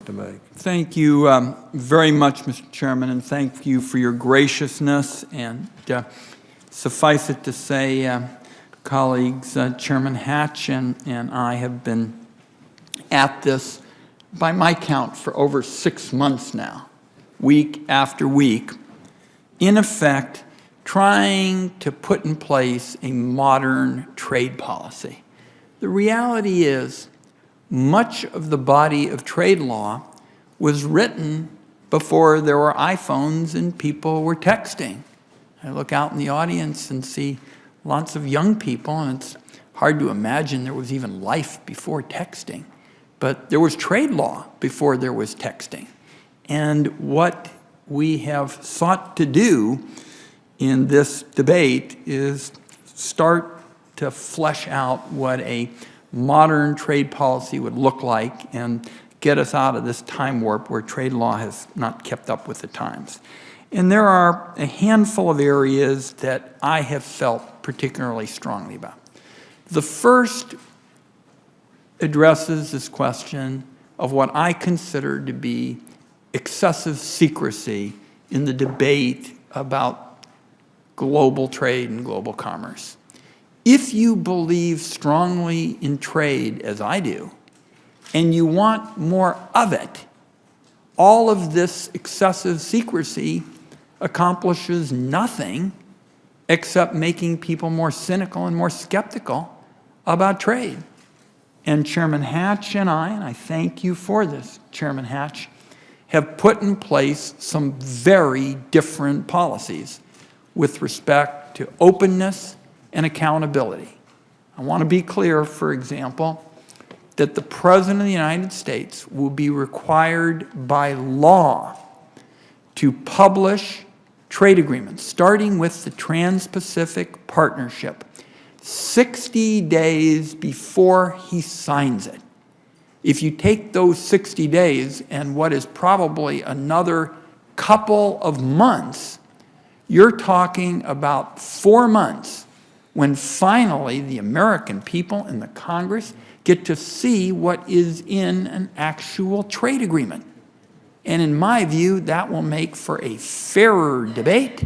to make. Thank you very much, Mr. Chairman, and thank you for your graciousness. And suffice it to say, colleagues, Chairman Hatch and I have been at this, by my count, for over 6 months now, week after week, in effect, trying to put in place a modern trade policy. The reality is, much of the body of trade law was written before there were iPhones and people were texting. I look out in the audience and see lots of young people, and it's hard to imagine there was even life before texting. But there was trade law before there was texting. And what we have sought to do in this debate is start to flesh out what a modern trade policy would look like and get us out of this time warp where trade law has not kept up with the times. And there are a handful of areas that I have felt particularly strongly about. The first addresses this question of what I consider to be excessive secrecy in the debate about global trade and global commerce. If you believe strongly in trade, as I do, and you want more of it, all of this excessive secrecy accomplishes nothing except making people more cynical and more skeptical about trade. And Chairman Hatch and I thank you for this, Chairman Hatch, have put in place some very different policies with respect to openness and accountability. I want to be clear, for example, that the President of the United States will be required by law to publish trade agreements, starting with the Trans-Pacific Partnership, 60 days before he signs it. If you take those 60 days and what is probably another couple of months, you're talking about 4 months when finally the American people and the Congress get to see what is in an actual trade agreement. And in my view, that will make for a fairer debate,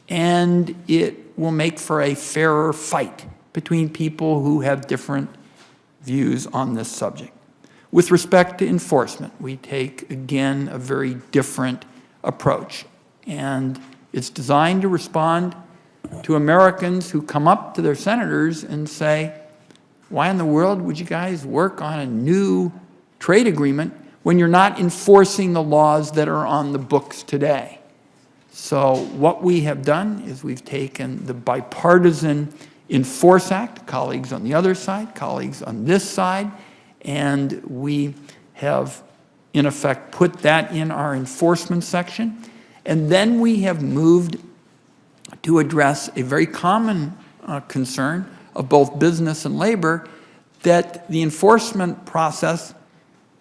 and it will make for a fairer fight between people who have different views on this subject. With respect to enforcement, we take, again, a very different approach. And it's designed to respond to Americans who come up to their senators and say, why in the world would you guys work on a new trade agreement when you're not enforcing the laws that are on the books today? So what we have done is we've taken the Bipartisan Enforce Act, colleagues on the other side, colleagues on this side, and we have, in effect, put that in our enforcement section. And then we have moved to address a very common concern of both business and labor, that the enforcement process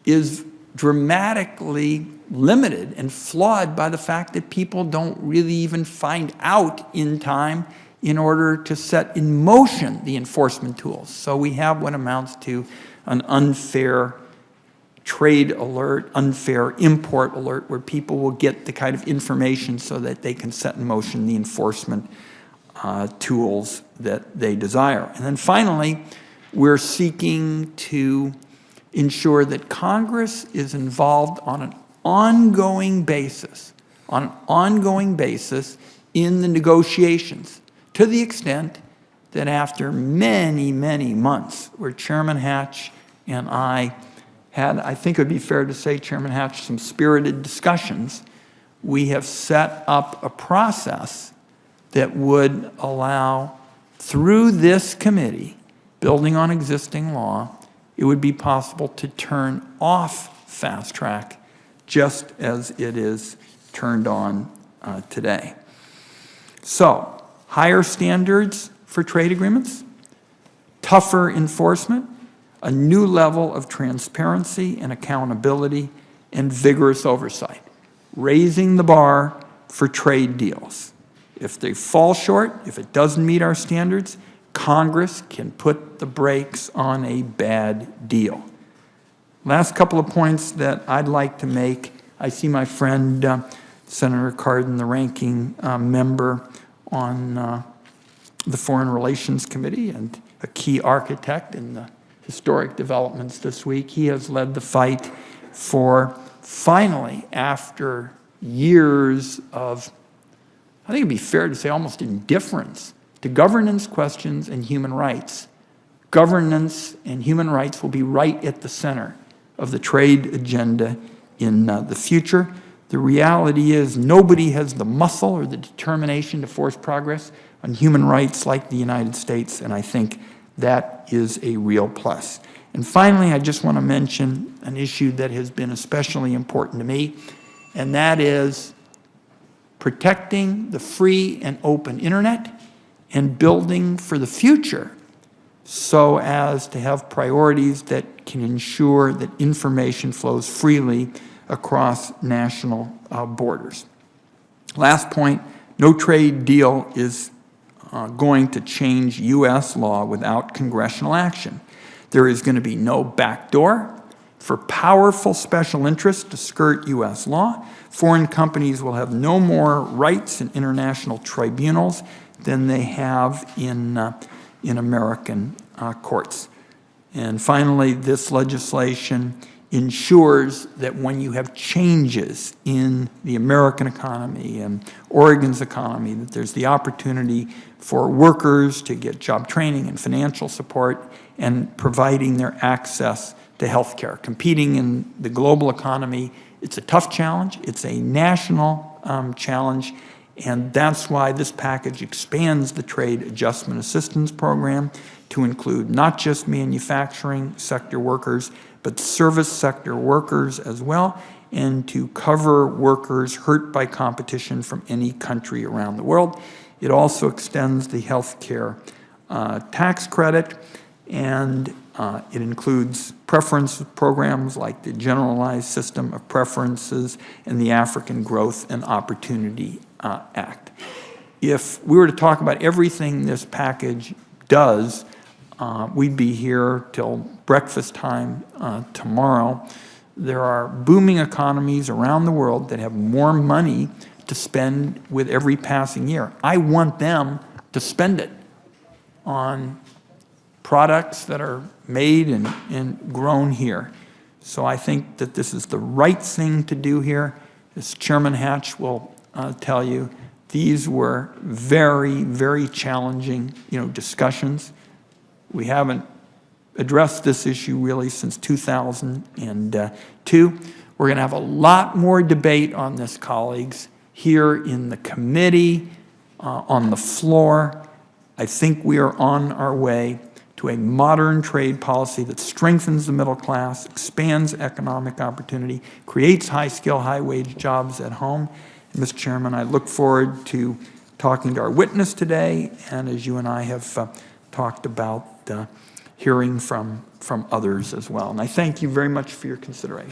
is dramatically limited and flawed by the fact that people don't really even find out in time in order to set in motion the enforcement tools. So we have what amounts to an unfair trade alert, unfair import alert, where people will get the kind of information so that they can set in motion the enforcement tools that they desire. And then finally, we're seeking to ensure that Congress is involved on an ongoing basis in the negotiations, to the extent that after many, many months where Chairman Hatch and I had, I think it would be fair to say, Chairman Hatch, some spirited discussions, we have set up a process that would allow, through this committee, building on existing law, it would be possible to turn off fast track just as it is turned on today. So, higher standards for trade agreements, tougher enforcement, a new level of transparency and accountability, and vigorous oversight, raising the bar for trade deals. If they fall short, if it doesn't meet our standards, Congress can put the brakes on a bad deal. Last couple of points that I'd like to make. I see my friend Senator Cardin, the ranking member on the Foreign Relations Committee and a key architect in the historic developments this week. He has led the fight for finally, after years of, I think it'd be fair to say, almost indifference to governance questions and human rights. Governance and human rights will be right at the center of the trade agenda in the future. The reality is nobody has the muscle or the determination to force progress on human rights like the United States, and I think that is a real plus. And finally, I just want to mention an issue that has been especially important to me, and that is protecting the free and open internet and building for the future so as to have priorities that can ensure that information flows freely across national borders. Last point, no trade deal is going to change U.S. law without congressional action. There is going to be no backdoor for powerful special interests to skirt U.S. law. Foreign companies will have no more rights in international tribunals than they have in American courts. And finally, this legislation ensures that when you have changes in the American economy and Oregon's economy, that there's the opportunity for workers to get job training and financial support and providing their access to health care. Competing in the global economy, it's a tough challenge. It's a national challenge, and that's why this package expands the Trade Adjustment Assistance Program to include not just manufacturing sector workers, but service sector workers as well, and to cover workers hurt by competition from any country around the world. It also extends the health care tax credit, and it includes preference programs like the Generalized System of Preferences and the African Growth and Opportunity Act. If we were to talk about everything this package does, we'd be here till breakfast time tomorrow. There are booming economies around the world that have more money to spend with every passing year. I want them to spend it on products that are made and grown here. So I think that this is the right thing to do here. As Chairman Hatch will tell you, these were very, very challenging, discussions. We haven't addressed this issue really since 2002. We're going to have a lot more debate on this, colleagues, here in the committee, on the floor. I think we are on our way to a modern trade policy that strengthens the middle class, expands economic opportunity, creates high-skill, high-wage jobs at home. And Mr. Chairman, I look forward to talking to our witness today, and as you and I have talked about, hearing from others as well. And I thank you very much for your consideration.